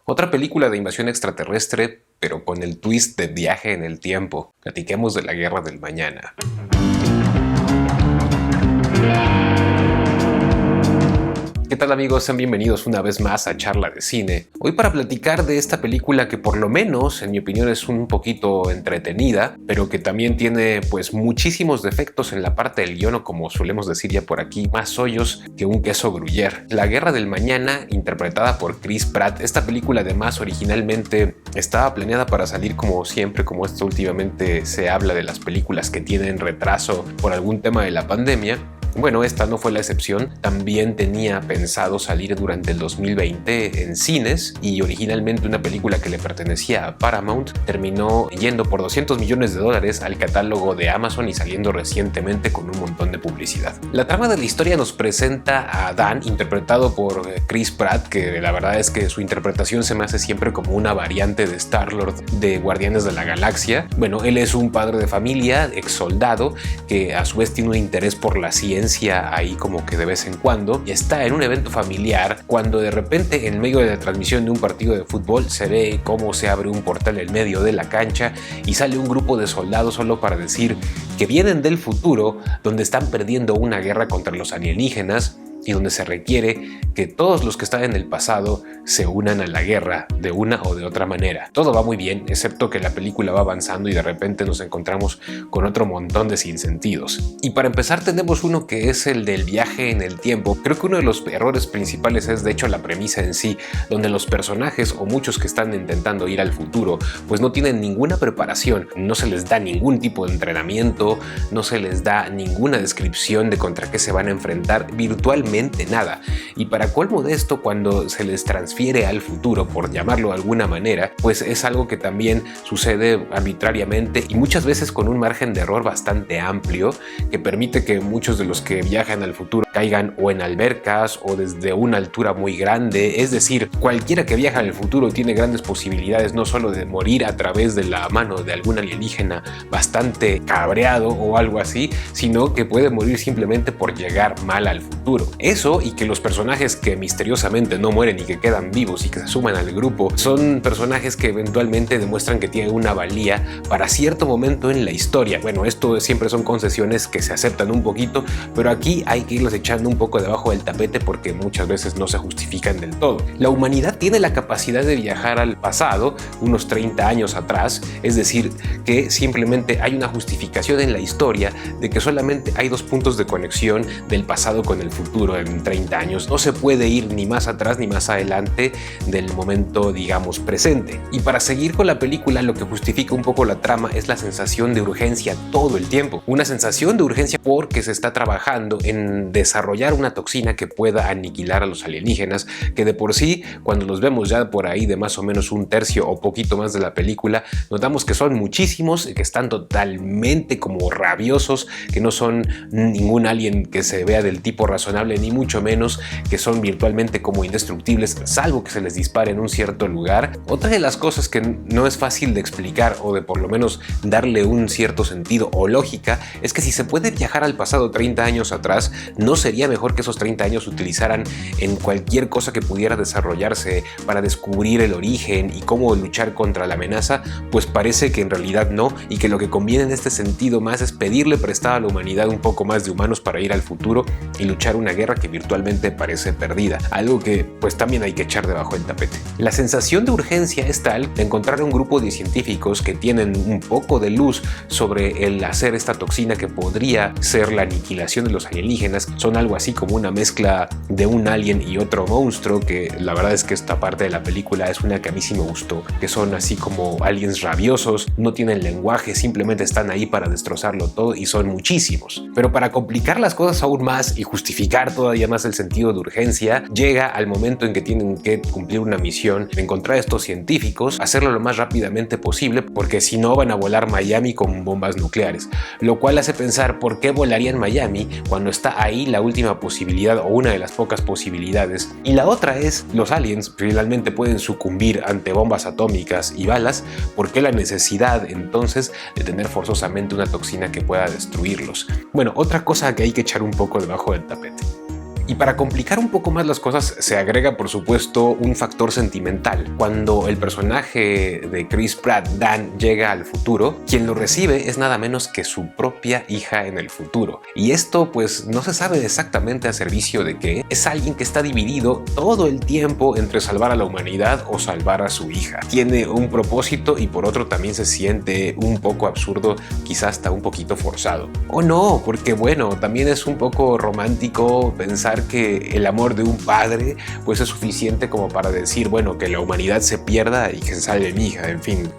Otra película de invasión extraterrestre, pero con el twist de viaje en el tiempo. Platiquemos de la Guerra del Mañana. ¿Qué tal amigos? Sean bienvenidos una vez más a Charla de Cine. Hoy para platicar de esta película que por lo menos, en mi opinión, es un poquito entretenida, pero que también tiene pues muchísimos defectos en la parte del guión, o como solemos decir ya por aquí, más hoyos que un queso gruyère. La Guerra del Mañana, interpretada por Chris Pratt. Esta película además originalmente estaba planeada para salir como siempre, como esto últimamente se habla de las películas que tienen retraso por algún tema de la pandemia. Bueno, esta no fue la excepción. También tenía pensado salir durante el 2020 en cines y originalmente una película que le pertenecía a Paramount terminó yendo por $200 millones al catálogo de Amazon y saliendo recientemente con un montón de publicidad. La trama de la historia nos presenta a Dan, interpretado por Chris Pratt, que la verdad es que su interpretación se me hace siempre como una variante de Star-Lord de Guardianes de la Galaxia. Bueno, él es un padre de familia, ex soldado, que a su vez tiene un interés por la ciencia ahí como que de vez en cuando, y está en un evento familiar cuando de repente en medio de la transmisión de un partido de fútbol se ve cómo se abre un portal en medio de la cancha y sale un grupo de soldados solo para decir que vienen del futuro, donde están perdiendo una guerra contra los alienígenas y donde se requiere que todos los que están en el pasado se unan a la guerra de una o de otra manera. Todo va muy bien, excepto que la película va avanzando y de repente nos encontramos con otro montón de sinsentidos. Y para empezar tenemos uno que es el del viaje en el tiempo. Creo que uno de los errores principales es de hecho la premisa en sí, donde los personajes o muchos que están intentando ir al futuro pues no tienen ninguna preparación, no se les da ningún tipo de entrenamiento, no se les da ninguna descripción de contra qué se van a enfrentar, virtualmente nada. Y para colmo de esto, cuando se les transfiere al futuro, por llamarlo de alguna manera, pues es algo que también sucede arbitrariamente y muchas veces con un margen de error bastante amplio que permite que muchos de los que viajan al futuro caigan o en albercas o desde una altura muy grande. Es decir, cualquiera que viaja al futuro tiene grandes posibilidades no solo de morir a través de la mano de algún alienígena bastante cabreado o algo así, sino que puede morir simplemente por llegar mal al futuro. Eso, y que los personajes que misteriosamente no mueren y que quedan vivos y que se suman al grupo son personajes que eventualmente demuestran que tienen una valía para cierto momento en la historia. Bueno, esto siempre son concesiones que se aceptan un poquito, pero aquí hay que irlas echando un poco debajo del tapete porque muchas veces no se justifican del todo. La humanidad tiene la capacidad de viajar al pasado, unos 30 años atrás, es decir, que simplemente hay una justificación en la historia de que solamente hay dos puntos de conexión del pasado con el futuro en 30 años. No se puede ir ni más atrás ni más adelante del momento, digamos, presente. Y para seguir con la película, lo que justifica un poco la trama es la sensación de urgencia todo el tiempo. Una sensación de urgencia porque se está trabajando en desarrollar una toxina que pueda aniquilar a los alienígenas, que de por sí, cuando los vemos ya por ahí de más o menos un tercio o poquito más de la película, notamos que son muchísimos, que están totalmente como rabiosos, que no son ningún alien que se vea del tipo razonable, ni mucho menos que son virtualmente como indestructibles, salvo que se les dispare en un cierto lugar. Otra de las cosas que no es fácil de explicar o de por lo menos darle un cierto sentido o lógica es que si se puede viajar al pasado 30 años atrás, ¿no sería mejor que esos 30 años se utilizaran en cualquier cosa que pudiera desarrollarse para descubrir el origen y cómo luchar contra la amenaza? Pues parece que en realidad no, y que lo que conviene en este sentido más es pedirle prestado a la humanidad un poco más de humanos para ir al futuro y luchar una guerra que virtualmente parece perdida, algo que pues también hay que echar debajo del tapete. La sensación de urgencia es tal de encontrar un grupo de científicos que tienen un poco de luz sobre el hacer esta toxina que podría ser la aniquilación de los alienígenas. Son algo así como una mezcla de un alien y otro monstruo, que la verdad es que esta parte de la película es una que a mí sí me gustó, que son así como aliens rabiosos, no tienen lenguaje, simplemente están ahí para destrozarlo todo y son muchísimos. Pero para complicar las cosas aún más y justificar todavía más el sentido de urgencia, llega al momento en que tienen que cumplir una misión, encontrar a estos científicos, hacerlo lo más rápidamente posible, porque si no van a volar Miami con bombas nucleares, lo cual hace pensar por qué volarían Miami cuando está ahí la última posibilidad o una de las pocas posibilidades. Y la otra es, los aliens finalmente pueden sucumbir ante bombas atómicas y balas, ¿por qué la necesidad entonces de tener forzosamente una toxina que pueda destruirlos? Bueno, otra cosa que hay que echar un poco debajo del tapete. Y para complicar un poco más las cosas se agrega por supuesto un factor sentimental. Cuando el personaje de Chris Pratt, Dan, llega al futuro, quien lo recibe es nada menos que su propia hija en el futuro. Y esto pues no se sabe exactamente a servicio de qué. Es alguien que está dividido todo el tiempo entre salvar a la humanidad o salvar a su hija. Tiene un propósito y por otro también se siente un poco absurdo, quizás hasta un poquito forzado. O no, porque bueno, también es un poco romántico pensar que el amor de un padre pues es suficiente como para decir, bueno, que la humanidad se pierda y que se salve mi hija, en fin.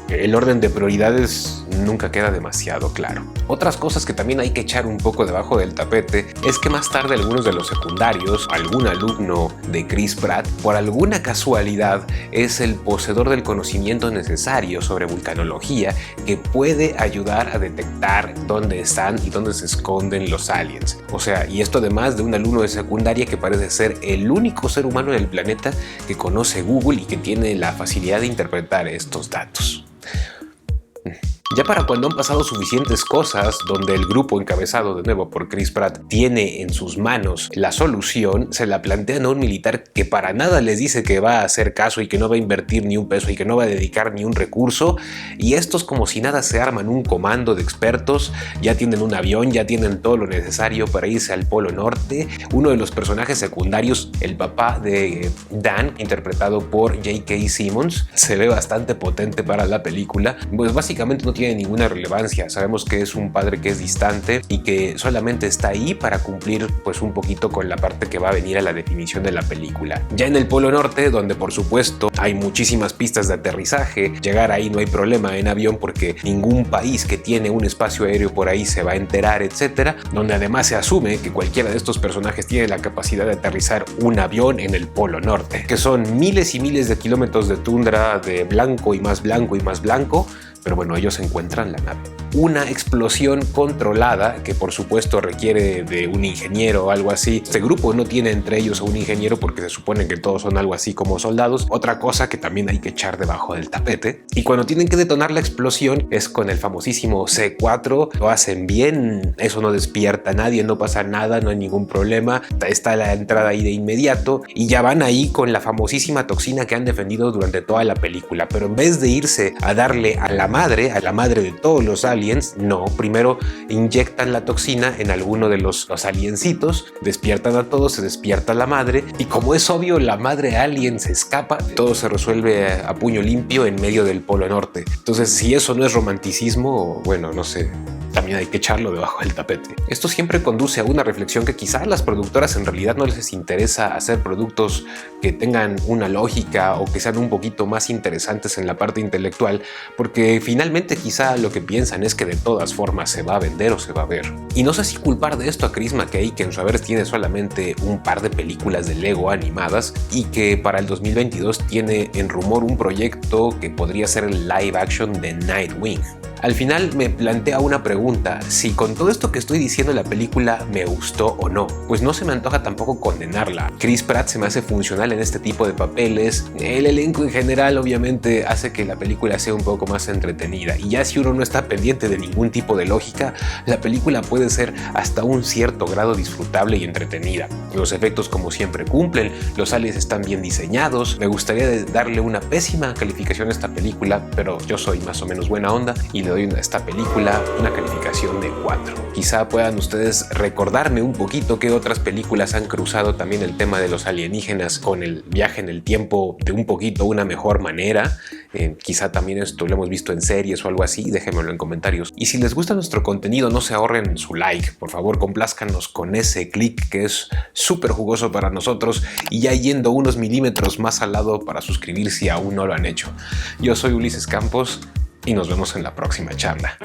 El orden de prioridades nunca queda demasiado claro. Otras cosas que también hay que echar un poco debajo del tapete es que más tarde algunos de los secundarios, algún alumno de Chris Pratt, por alguna casualidad es el poseedor del conocimiento necesario sobre vulcanología que puede ayudar a detectar dónde están y dónde se esconden los aliens. O sea, y esto además de un alumno de secundaria que parece ser el único ser humano en el planeta que conoce Google y que tiene la facilidad de interpretar estos datos. Ya para cuando han pasado suficientes cosas, donde el grupo encabezado de nuevo por Chris Pratt tiene en sus manos la solución, se la plantean a un militar que para nada les dice que va a hacer caso y que no va a invertir ni un peso y que no va a dedicar ni un recurso, y estos como si nada se arman un comando de expertos, ya tienen un avión, ya tienen todo lo necesario para irse al Polo Norte. Uno de los personajes secundarios, el papá de Dan, interpretado por J.K. Simmons, se ve bastante potente para la película, pues básicamente no tiene ninguna relevancia. Sabemos que es un padre que es distante y que solamente está ahí para cumplir pues un poquito con la parte que va a venir a la definición de la película. Ya en el Polo Norte, donde por supuesto hay muchísimas pistas de aterrizaje, llegar ahí no hay problema en avión porque ningún país que tiene un espacio aéreo por ahí se va a enterar, etcétera, donde además se asume que cualquiera de estos personajes tiene la capacidad de aterrizar un avión en el Polo Norte, que son miles y miles de kilómetros de tundra de blanco y más blanco y más blanco. Pero bueno, ellos encuentran la nave. Una explosión controlada que por supuesto requiere de un ingeniero o algo así. Este grupo no tiene entre ellos a un ingeniero porque se supone que todos son algo así como soldados. Otra cosa que también hay que echar debajo del tapete. Y cuando tienen que detonar la explosión es con el famosísimo C4. Lo hacen bien, eso no despierta a nadie, no pasa nada, no hay ningún problema. Está la entrada ahí de inmediato y ya van ahí con la famosísima toxina que han defendido durante toda la película. Pero en vez de irse a darle a la madre de todos los aliens, no, primero inyectan la toxina en alguno de los aliencitos, despiertan a todos, se despierta la madre y como es obvio la madre alien se escapa, todo se resuelve a puño limpio en medio del Polo Norte. Entonces si eso no es romanticismo, bueno, no sé, también hay que echarlo debajo del tapete. Esto siempre conduce a una reflexión que quizá a las productoras en realidad no les interesa hacer productos que tengan una lógica o que sean un poquito más interesantes en la parte intelectual, porque finalmente quizá lo que piensan es que de todas formas se va a vender o se va a ver. Y no sé si culpar de esto a Chris McKay, que en su haber tiene solamente un par de películas de Lego animadas y que para el 2022 tiene en rumor un proyecto que podría ser el live action de Nightwing. Al final me plantea una pregunta: si con todo esto que estoy diciendo la película me gustó o no, pues no se me antoja tampoco condenarla. Chris Pratt se me hace funcional en este tipo de papeles, el elenco en general obviamente hace que la película sea un poco más entretenida, y ya si uno no está pendiente de ningún tipo de lógica, la película puede ser hasta un cierto grado disfrutable y entretenida. Los efectos como siempre cumplen, los aliens están bien diseñados. Me gustaría darle una pésima calificación a esta película, pero yo soy más o menos buena onda y le doy a esta película una calificación de 4. Quizá puedan ustedes recordarme un poquito qué otras películas han cruzado también el tema de los alienígenas con el viaje en el tiempo de un poquito una mejor manera. Quizá también esto lo hemos visto en series o algo así, déjenmelo en comentarios. Y si les gusta nuestro contenido, no se ahorren su like, por favor complázcanos con ese clic que es súper jugoso para nosotros, y ya yendo unos milímetros más al lado para suscribir si aún no lo han hecho. Yo soy Ulises Campos y nos vemos en la próxima charla.